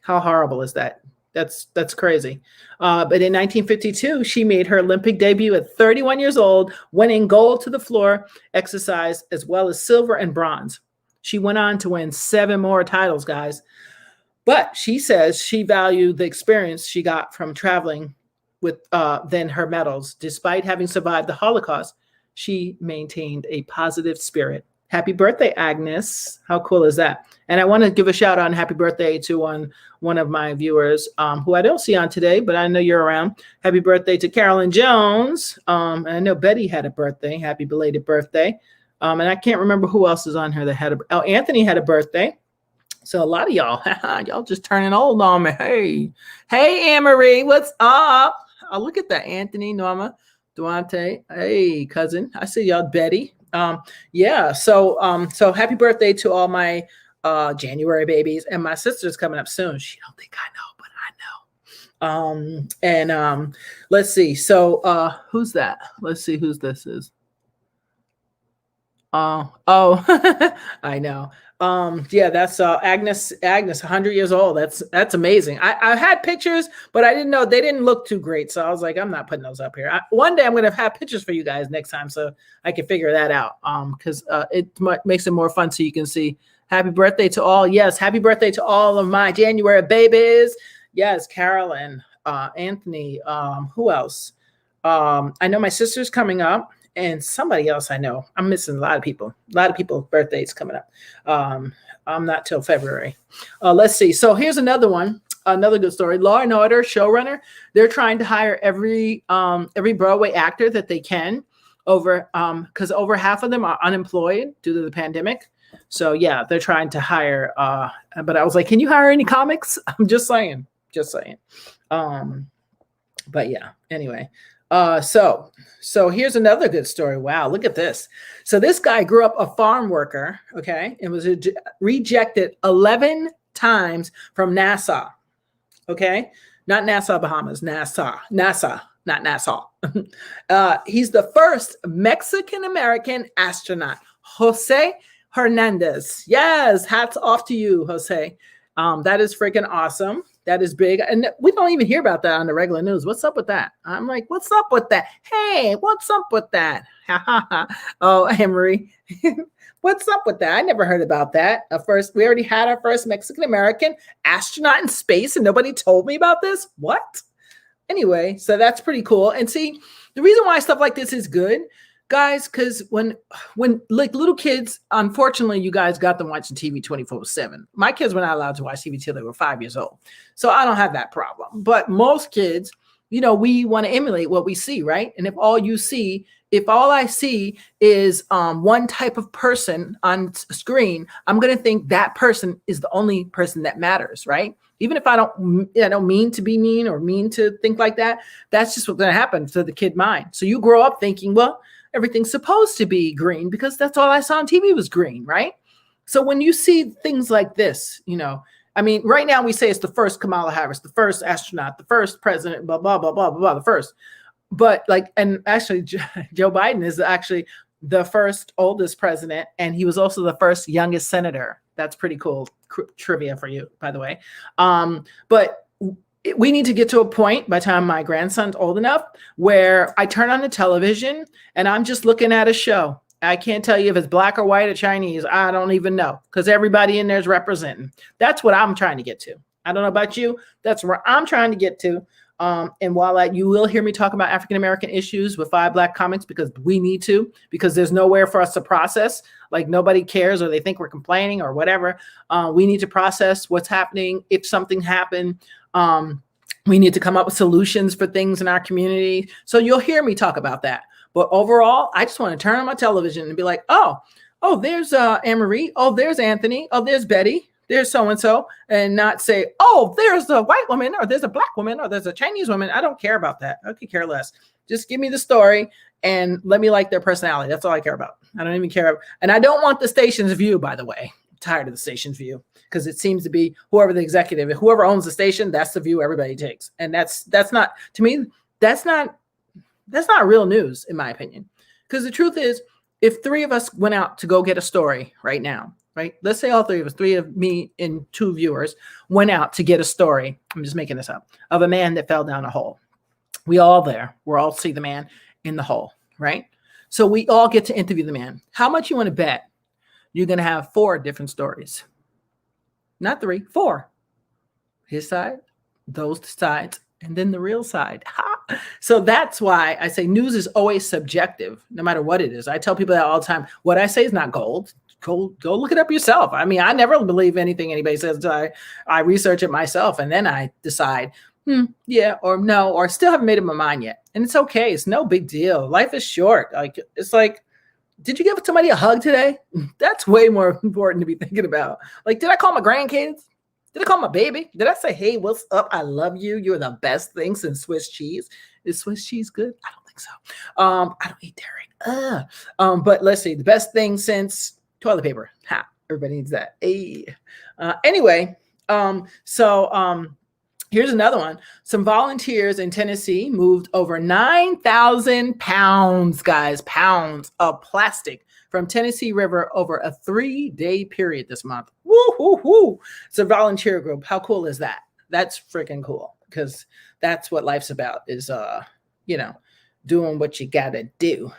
How horrible is that? That's crazy. But in 1952, she made her Olympic debut at 31 years old, winning gold to the floor exercise, as well as silver and bronze. She went on to win 7 more titles, guys. But she says she valued the experience she got from traveling than her medals. Despite having survived the Holocaust, she maintained a positive spirit. Happy birthday, Agnes. How cool is that? And I want to give a shout out and happy birthday to one of my viewers who I don't see on today, but I know you're around. Happy birthday to Carolyn Jones. And I know Betty had a birthday. Happy belated birthday. And I can't remember who else is on here that had Anthony had a birthday. So a lot of y'all just turning old on me. Hey, Anne-Marie, what's up? Oh, look at that. Anthony, Norma, Duante. Hey, cousin. I see y'all, Betty. So happy birthday to all my January babies, and my sister's coming up soon. She don't think I know, but I know. Let's see. So who's that? Let's see whose this is. Oh, I know. That's Agnes, 100 years old. That's amazing. I had pictures, but I didn't know they didn't look too great. So I was like, I'm not putting those up here. One day I'm going to have pictures for you guys next time, so I can figure that out. Because it makes it more fun, so you can see. Happy birthday to all. Yes, happy birthday to all of my January babies. Yes, Carolyn, Anthony. Who else? I know my sister's coming up. And somebody else I know. I'm missing a lot of people. A lot of people's birthdays coming up. I'm not till February. Let's see. So here's another one. Another good story. Law and Order showrunner. They're trying to hire every Broadway actor that they can because over half of them are unemployed due to the pandemic. So yeah, they're trying to hire. But I was like, can you hire any comics? I'm just saying. But yeah. Anyway. So here's another good story. Wow, look at this. So this guy grew up a farm worker, okay, and was rejected 11 times from NASA. Okay. Not Nassau, Bahamas, NASA, not Nassau. He's the first Mexican American astronaut, Jose Hernandez. Yes, hats off to you, Jose. That is freaking awesome. That is big. And we don't even hear about that on the regular news. What's up with that? I'm like, what's up with that? Hey, what's up with that? Oh, Anne-Marie. What's up with that? I never heard about that. We already had our first Mexican American astronaut in space, and nobody told me about this. What? Anyway, so that's pretty cool. And see, the reason why stuff like this is good, guys, because when like little kids, unfortunately, you guys got them watching TV 24/7. My kids were not allowed to watch TV till they were 5 years old, so I don't have that problem. But most kids, we want to emulate what we see, right? And if all I see is one type of person on screen, I'm going to think that person is the only person that matters, right? Even if I don't mean to be mean or mean to think like that, that's just what's going to happen to the kid mind. So you grow up thinking, well, everything's supposed to be green because that's all I saw on TV was green, right? So when you see things like this, right now we say it's the first Kamala Harris, the first astronaut, the first president, blah, blah, blah, blah, blah, the first. But and actually Joe Biden is actually the first oldest president, and he was also the first youngest senator. That's pretty cool trivia for you, by the way. But we need to get to a point by the time my grandson's old enough where I turn on the television and I'm just looking at a show. I can't tell you if it's black or white or Chinese. I don't even know because everybody in there is representing. That's what I'm trying to get to. I don't know about you. That's where I'm trying to get to. And while you will hear me talk about African-American issues with 5 Black comics because we need to, because there's nowhere for us to process, like nobody cares or they think we're complaining or whatever. We need to process what's happening. If something happened, we need to come up with solutions for things in our community. So you'll hear me talk about that. But overall, I just want to turn on my television and be like, oh, there's Anne-Marie. Oh, there's Anthony. Oh, there's Betty. There's so-and-so, and not say, oh, there's a white woman or there's a black woman or there's a Chinese woman. I don't care about that. I could care less. Just give me the story and let me like their personality. That's all I care about. I don't even care. And I don't want the station's view, by the way. I'm tired of the station's view because it seems to be whoever the executive, whoever owns the station, that's the view everybody takes. And that's not, to me, that's not real news, in my opinion. Because the truth is, if 3 of us went out to go get a story right now, right? Let's say all 3 of us, 3 of me and 2 viewers went out to get a story. I'm just making this up, of a man that fell down a hole. We're all see the man in the hole, right? So we all get to interview the man. How much you want to bet you're going to have 4 different stories? Not 3, 4. His side, those sides, and then the real side. So that's why I say news is always subjective, no matter what it is. I tell people that all the time. What I say is not gold. Go look it up yourself. I mean, I never believe anything anybody says until I research it myself, and then I decide, yeah or no, or still haven't made up my mind yet. And it's okay. It's no big deal. Life is short. It's like, did you give somebody a hug today? That's way more important to be thinking about. Like, did I call my grandkids? Did I call my baby? Did I say, hey, what's up? I love you. You're the best thing since Swiss cheese. Is Swiss cheese good? I don't think so. I don't eat dairy. But let's see. The best thing since toilet paper. Everybody needs that. Hey. Anyway, here's another one. Some volunteers in Tennessee moved over 9,000 pounds, pounds of plastic from Tennessee River over a 3-day period this month. Woo. It's a volunteer group. How cool is that? That's freaking cool because that's what life's about is, doing what you gotta do.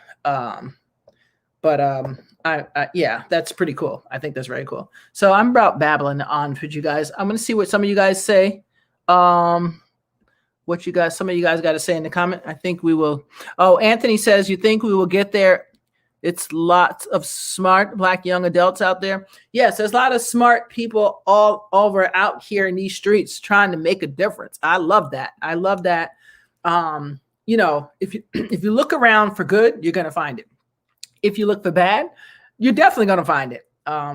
Yeah, that's pretty cool. I think that's very cool. So I'm about babbling on with you guys. I'm going to see what some of you guys say. Some of you guys got to say in the comment. I think we will. Oh, Anthony says, you think we will get there? It's lots of smart Black young adults out there. Yes, there's a lot of smart people all over out here in these streets trying to make a difference. I love that. If you look around for good, you're going to find it. If you look for bad, you're definitely going to find it,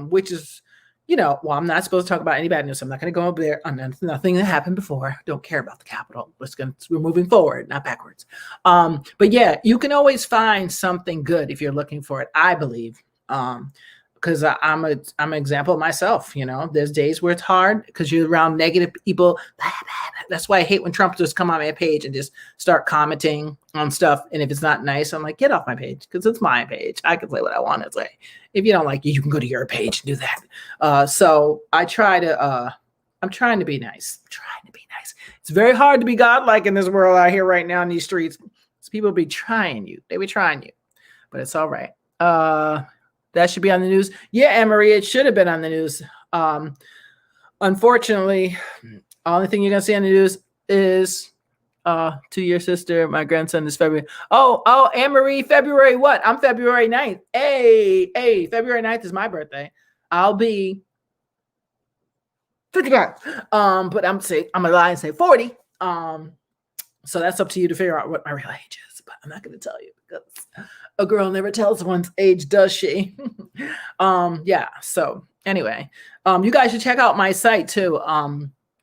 which is, I'm not supposed to talk about any bad news. So I'm not going to go over there on nothing that happened before. Don't care about the Capitol. We're moving forward, not backwards. But yeah, you can always find something good if you're looking for it, I believe. because I'm an example of myself. You know, there's days where it's hard because you're around negative people. That's why I hate when Trump just come on my page and just start commenting on stuff. And if it's not nice, I'm like, get off my page, because it's my page. I can say what I want to say. If you don't like it, you can go to your page and do that. So I try to. I'm trying to be nice. I'm trying to be nice. It's very hard to be godlike in this world out here right now in these streets. People be trying you. They be trying you, but it's all right. That should be on the news. Yeah, Anne-Marie, it should have been on the news. Unfortunately, only thing you're gonna see on the news is to your sister, my grandson is February. Oh, Anne-Marie, February what? I'm February 9th. Hey, February 9th is my birthday. I'll be 55. But I'm gonna lie and say 40. So that's up to you to figure out what my real age is, but I'm not gonna tell you because a girl never tells one's age, does she? Yeah. So anyway, you guys should check out my site too.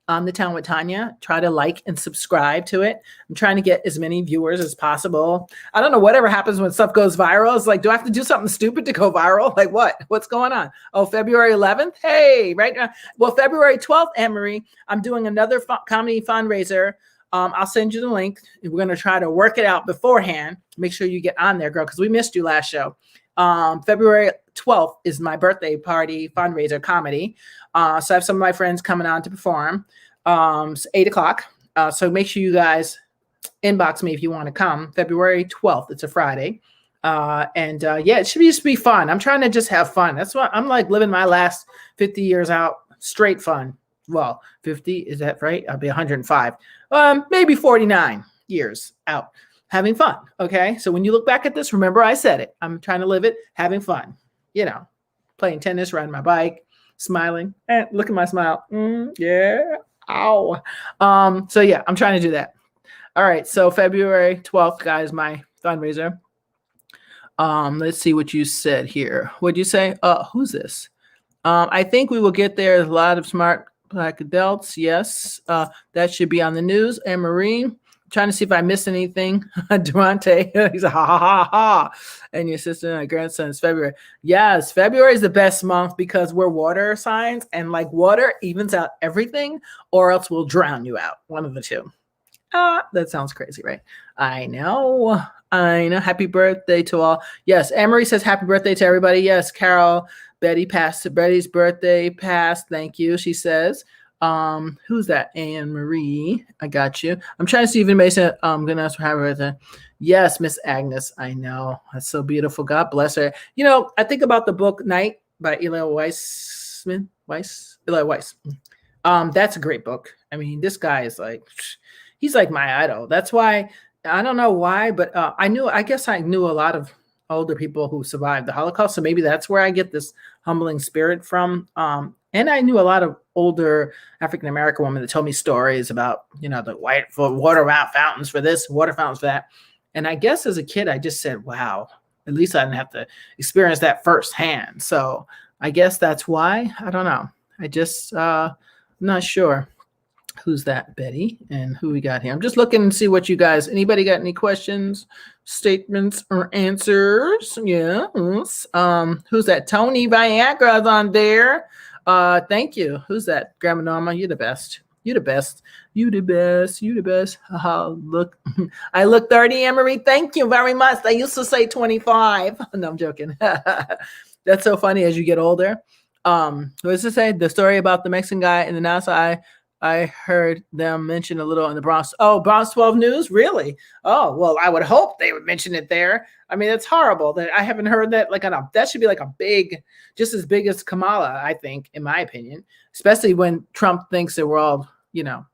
On the Town with Tanya. Try to like and subscribe to it. I'm trying to get as many viewers as possible. I don't know, whatever happens when stuff goes viral. It's like, do I have to do something stupid to go viral? Like what? What's going on? Oh, February 11th? Hey, right now. Well, February 12th, Anne-Marie, I'm doing another comedy fundraiser. I'll send you the link. We're going to try to work it out beforehand. Make sure you get on there, girl, because we missed you last show. February 12th is my birthday party fundraiser comedy. So I have some of my friends coming on to perform. It's 8 o'clock. So make sure you guys inbox me if you want to come. February 12th. It's a Friday. Yeah, it should just be fun. I'm trying to just have fun. That's what I'm like, living my last 50 years out straight fun. Well, 50, is that right? I'll be 105. Maybe 49 years out having fun. Okay. So when you look back at this, remember I said it. I'm trying to live it, having fun, playing tennis, riding my bike, smiling. Look at my smile. Yeah. Ow. So yeah, I'm trying to do that. All right. So February 12th, guys, my fundraiser. Let's see what you said here. What'd you say? Who's this? I think we will get there. There's a lot of smart Black adults. Yes. That should be on the news. Anne-Marie, trying to see if I missed anything. Durante, he's a ha. And your sister and my grandson is February. Yes, February is the best month because we're water signs, and like water evens out everything, or else we'll drown you out. One of the two. That sounds crazy, right? I know. Happy birthday to all. Yes, Anne-Marie says happy birthday to everybody. Yes, Carol, Betty's birthday passed. Thank you, she says. Who's that? Anne-Marie. I got you. I'm trying to see if anybody said I'm gonna ask for happy birthday. Yes, Miss Agnes. I know. That's so beautiful. God bless her. I think about the book Night by Eli Weiss. That's a great book. I mean, this guy is he's like my idol. That's why I don't know why, but I guess I knew a lot of older people who survived the Holocaust. So maybe that's where I get this humbling spirit from. And I knew a lot of older African-American women that told me stories about, the white water fountains for this, water fountains for that. And I guess as a kid, I just said, wow, at least I didn't have to experience that firsthand. So I guess that's why. I don't know. I just, I'm not sure. Who's that, Betty? And who we got here? I'm just looking and see what you guys, anybody got any questions, statements, or answers? Yes. Who's that? Tony Viagra's on there. Thank you. Who's that? Grandma Norma, you're the best. You're the best. You the best. You the best. Look, I look 30, Anne-Marie. Thank you very much. I used to say 25. No, I'm joking. That's so funny as you get older. What does it say? The story about the Mexican guy in the NASA. I heard them mention a little in the Bronx. Oh, Bronx 12 News? Really? Oh, well, I would hope they would mention it there. I mean, it's horrible that I haven't heard that. That should be like a big, just as big as Kamala, I think, in my opinion, especially when Trump thinks that we're all, you know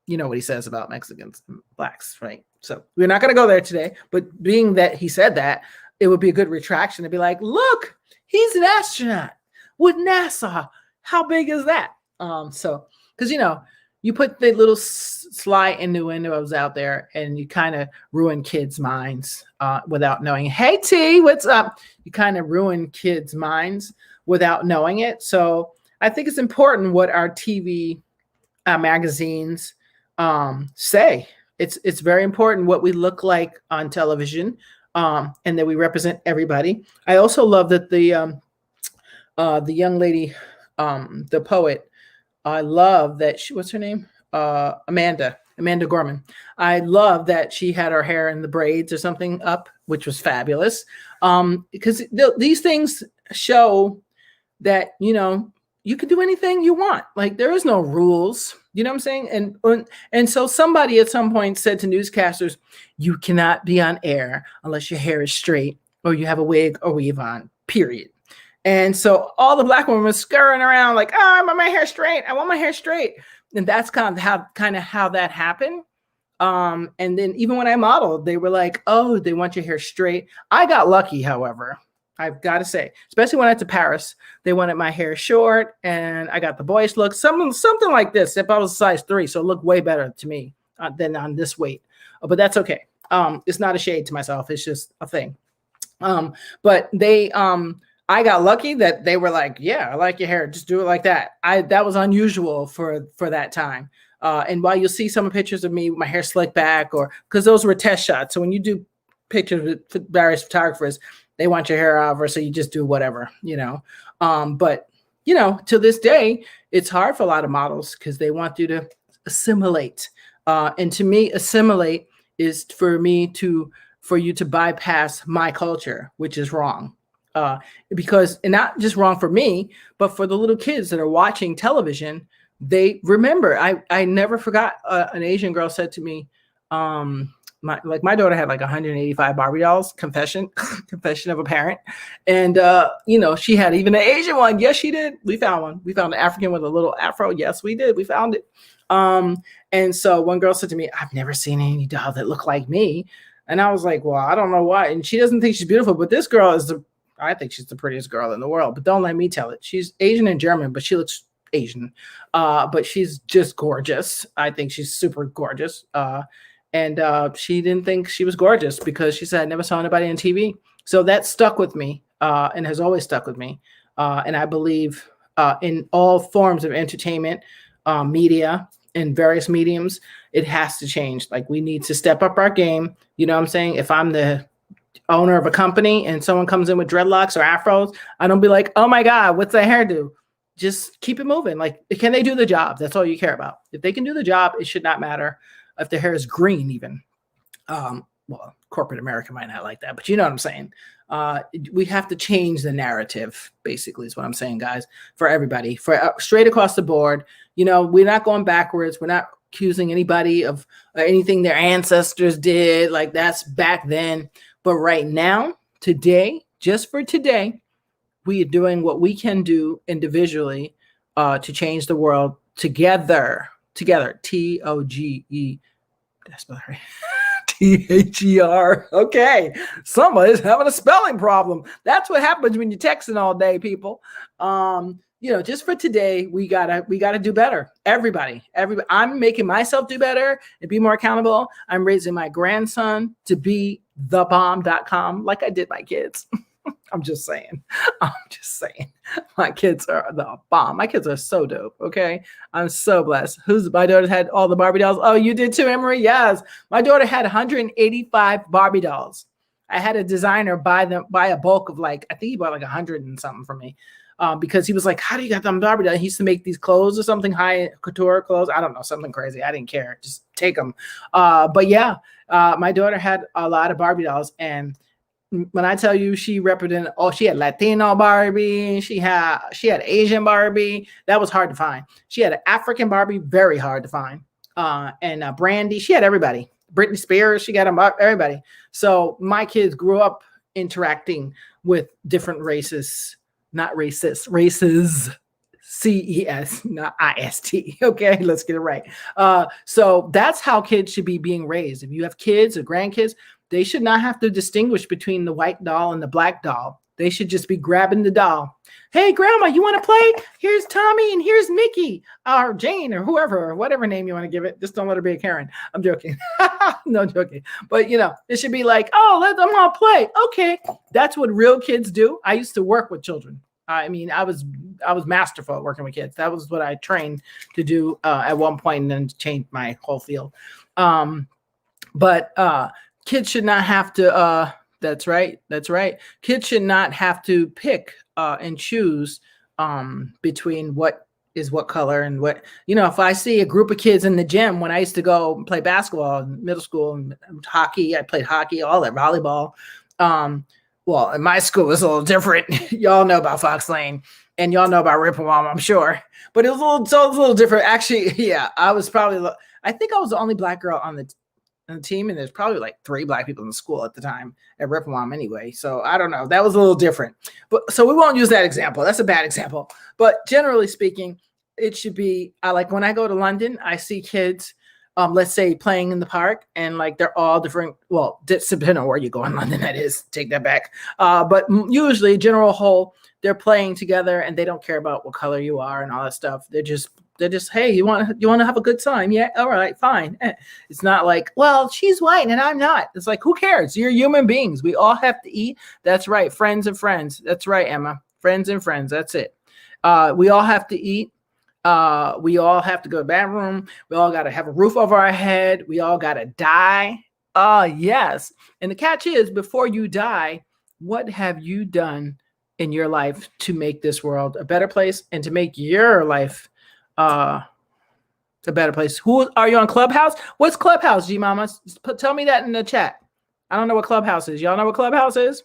what he says about Mexicans and blacks, right? So we're not going to go there today, but being that he said that, it would be a good retraction to be like, look, he's an astronaut with NASA. How big is that? Because, you put the little sly innuendos out there and you kind of ruin kids' minds without knowing. Hey, T, what's up? You kind of ruin kids' minds without knowing it. So I think it's important what our TV magazines say. It's very important what we look like on television and that we represent everybody. I also love that the The young lady, the poet, I love that she, what's her name? Amanda Gorman. I love that she had her hair in the braids or something up, which was fabulous. Because these things show that, you can do anything you want. Like, there is no rules. You know what I'm saying? And so somebody at some point said to newscasters, you cannot be on air unless your hair is straight or you have a wig or weave on, period. And so all the black women were scurrying around like, oh, I want my hair straight. I want my hair straight. And that's kind of how that happened. And then even when I modeled, they were like, oh, they want your hair straight. I got lucky, however, I've got to say, especially when I went to Paris, they wanted my hair short and I got the boyish look, something like this. If I was size 3, so it looked way better to me than on this weight. But that's okay. It's not a shade to myself. It's just a thing. But I got lucky that they were like, yeah, I like your hair. Just do it like that. That was unusual for that time. And while you'll see some pictures of me with my hair slicked back, or because those were test shots. So when you do pictures with various photographers, they want your hair over, so you just do whatever, But, to this day, it's hard for a lot of models because they want you to assimilate. And to me, assimilate is for you to bypass my culture, which is wrong. Because, and not just wrong for me, but for the little kids that are watching television, they remember. I never forgot an Asian girl said to me, my daughter had like 185 Barbie dolls. Confession of a parent. And she had even an Asian one. Yes, she did. We found one. We found an African with a little afro. Yes, we did. We found it. And so one girl said to me, I've never seen any doll that look like me. And I was like, well, I don't know why. And she doesn't think she's beautiful, but this girl I think she's the prettiest girl in the world, but don't let me tell it. She's Asian and German, but she looks Asian. But she's just gorgeous. I think she's super gorgeous. And she didn't think she was gorgeous because she said, I never saw anybody on TV. So that stuck with me and has always stuck with me. And I believe in all forms of entertainment, media, in various mediums, it has to change. Like, we need to step up our game. You know what I'm saying? If I'm the owner of a company and someone comes in with dreadlocks or afros, I don't be like, oh my God, what's that hairdo? Just keep it moving. Like, can they do the job? That's all you care about. If they can do the job, it should not matter if their hair is green even. Well, corporate America might not like that, but you know what I'm saying? We have to change the narrative, basically, is what I'm saying, guys, for everybody, for straight across the board. We're not going backwards. We're not accusing anybody of anything their ancestors did. Like, that's back then. But right now, today, just for today, we are doing what we can do individually to change the world together. Together. TOGE. Did I spell that right? THER. Okay. Somebody's having a spelling problem. That's what happens when you're texting all day, people. Just for today, we gotta do better. Everybody. I'm making myself do better and be more accountable. I'm raising my grandson to be thebomb.com like I did my kids. I'm just saying. My kids are the bomb. My kids are so dope. Okay. I'm so blessed. My daughter had all the Barbie dolls. Oh, you did too, Emery? Yes. My daughter had 185 Barbie dolls. I had a designer buy a bulk of I think he bought like 100 and something for me. Because he was like, how do you got them Barbie dolls? He used to make these clothes or something, high couture clothes. I don't know, something crazy. I didn't care. Just take them. But yeah, my daughter had a lot of Barbie dolls. And when I tell you she represented, she had Latino Barbie, she had Asian Barbie. That was hard to find. She had an African Barbie, very hard to find. And Brandy, she had everybody. Britney Spears, she got them up, everybody. So my kids grew up interacting with different races. Not racist, races, CES, not IST. Okay, let's get it right. So that's how kids should be being raised. If you have kids or grandkids, they should not have to distinguish between the white doll and the black doll. They should just be grabbing the doll. Hey, grandma, you want to play? Here's Tommy and here's Mickey or Jane or whoever, or whatever name you want to give it. Just don't let her be a Karen. I'm joking. No, joking. But, it should be like, oh, let them all play. Okay. That's what real kids do. I used to work with children. I mean, I was masterful at working with kids. That was what I trained to do at one point, and then changed my whole field. But kids should not have to That's right. That's right. Kids should not have to pick and choose between what color and what, if I see a group of kids in the gym when I used to go and play basketball in middle school and hockey, I played hockey, all that, volleyball. Well, in my school it was a little different. Y'all know about Fox Lane and y'all know about Ripplewalm, I'm sure. But it was a little different. Actually, yeah, I think I was the only black girl on the team, and there's probably like 3 black people in the school at the time at Ripplewalm anyway. So I don't know. That was a little different. But so we won't use that example. That's a bad example. But generally speaking, it should be, I like when I go to London, I see kids, let's say playing in the park, and like they're all different. Well, depending on where you go in London, that is, take that back. But usually general whole, they're playing together and they don't care about what color you are and all that stuff. They're just, hey, you want to have a good time? Yeah. All right, fine. It's not like, well, she's white and I'm not. It's like, who cares? You're human beings. We all have to eat. That's right. Friends and friends. That's right, Emma. Friends and friends. That's it. We all have to eat. We all have to go to the bathroom. We all got to have a roof over our head. We all got to die. Yes. And the catch is, before you die, what have you done in your life to make this world a better place and to make your life a better place? Who are you on Clubhouse? What's Clubhouse, G Mama? Tell me that in the chat. I don't know what Clubhouse is. Y'all know what Clubhouse is?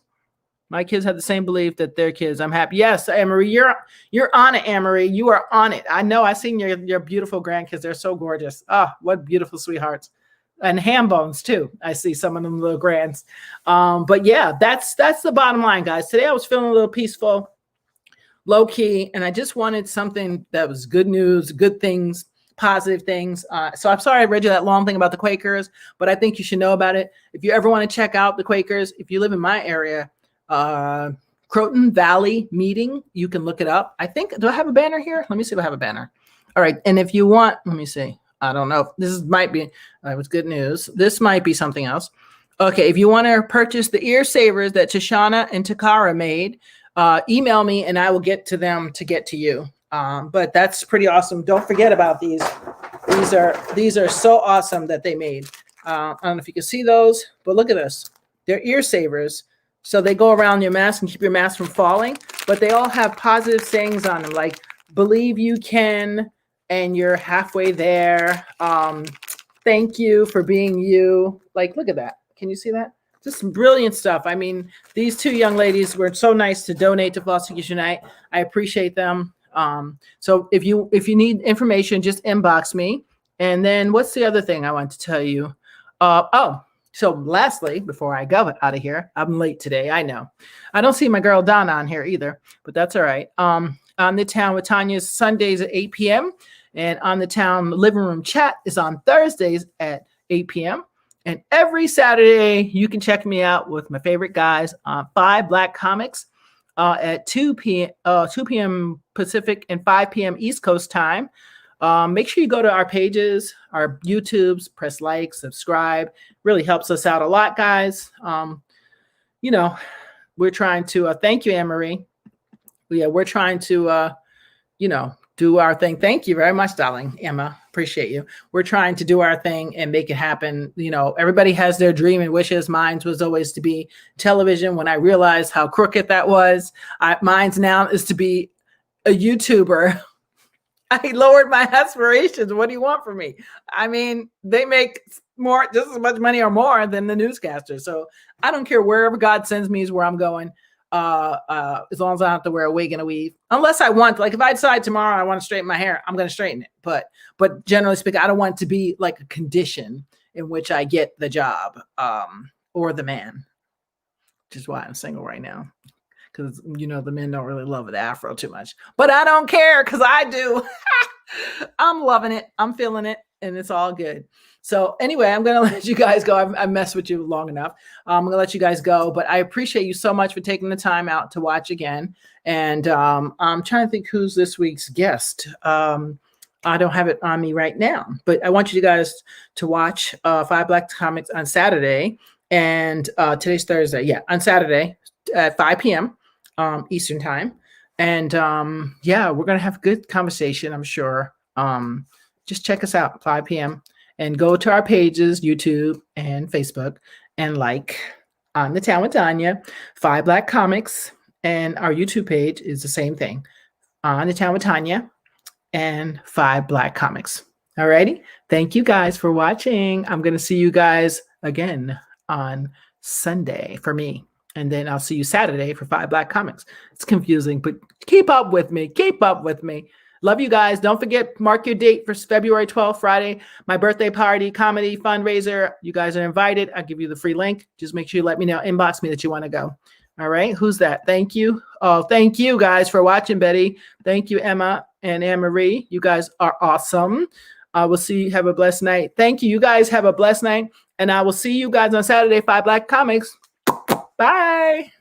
My kids have the same belief that their kids. I'm happy. Yes, Anne-Marie, you're on it, Anne-Marie. You are on it. I know. I've seen your beautiful grandkids. They're so gorgeous. Ah, what beautiful sweethearts. And ham bones too. I see some of them little grands. But yeah, that's the bottom line, guys. Today I was feeling a little peaceful, low key, and I just wanted something that was good news, good things, positive things. So I'm sorry I read you that long thing about the Quakers, but I think you should know about it. If you ever want to check out the Quakers, if you live in my area, Croton Valley Meeting, you can look it up. I think, do I have a banner here? Let me see if I have a banner. All right. And if you want, let me see. I don't know if this might be, that was good news. This might be something else. Okay. If you want to purchase the ear savers that Tashana and Takara made, email me and I will get to them to get to you. But that's pretty awesome. Don't forget about these. These are so awesome that they made. I don't know if you can see those, but look at this. They're ear savers. So they go around your mask and keep your mask from falling, but they all have positive sayings on them, like believe you can, and you're halfway there. Thank you for being you. Like, look at that. Can you see that? Just brilliant stuff. I mean, these 2 young ladies were so nice to donate to Foster Kids Unite. I appreciate them. So if you need information, just inbox me. And then what's the other thing I want to tell you? So lastly, before I go out of here, I'm late today. I know. I don't see my girl Donna on here either, but that's all right. On the Town with Tanya's Sundays at 8 p.m. And On the Town Living Room Chat is on Thursdays at 8 p.m. And every Saturday, you can check me out with my favorite guys on 5 Black Comics at 2 p.m. Pacific and 5 p.m. East Coast time. Make sure you go to our pages, our YouTubes, press like, subscribe. Really helps us out a lot, guys. We're trying to thank you, Anne-Marie. Yeah, we're trying to, do our thing. Thank you very much, darling. Emma, appreciate you. We're trying to do our thing and make it happen. Everybody has their dream and wishes. Mine was always to be television. When I realized how crooked that was, mine's now is to be a YouTuber. I lowered my aspirations. What do you want from me? I mean, they make just as much money or more than the newscaster. So I don't care, wherever God sends me is where I'm going. As long as I don't have to wear a wig and a weave, unless I want, like if I decide tomorrow I want to straighten my hair, I'm going to straighten it. But generally speaking, I don't want it to be like a condition in which I get the job, or the man, which is why I'm single right now. Because, the men don't really love the afro too much. But I don't care, because I do. I'm loving it. I'm feeling it. And it's all good. So anyway, I'm going to let you guys go. I've messed with you long enough. I'm going to let you guys go. But I appreciate you so much for taking the time out to watch again. And I'm trying to think who's this week's guest. I don't have it on me right now. But I want you guys to watch 5 Black Comics on Saturday. And today's Thursday. Yeah, on Saturday at 5 p.m. Eastern time. And we're going to have a good conversation, I'm sure. Just check us out, 5 p.m. and go to our pages, YouTube and Facebook, and like, On the Town with Tanya, 5 Black Comics, and our YouTube page is the same thing. On the Town with Tanya and 5 Black Comics. Alrighty. Thank you guys for watching. I'm going to see you guys again on Sunday for me. And then I'll see you Saturday for 5 Black Comics. It's confusing, but keep up with me. Keep up with me. Love you guys. Don't forget, mark your date for February 12th, Friday, my birthday party, comedy fundraiser. You guys are invited. I'll give you the free link. Just make sure you let me know, inbox me that you want to go. All right. Who's that? Thank you. Oh, thank you guys for watching, Betty. Thank you, Emma and Anne-Marie. You guys are awesome. We'll see you. Have a blessed night. Thank you. You guys have a blessed night. And I will see you guys on Saturday, 5 Black Comics. Bye.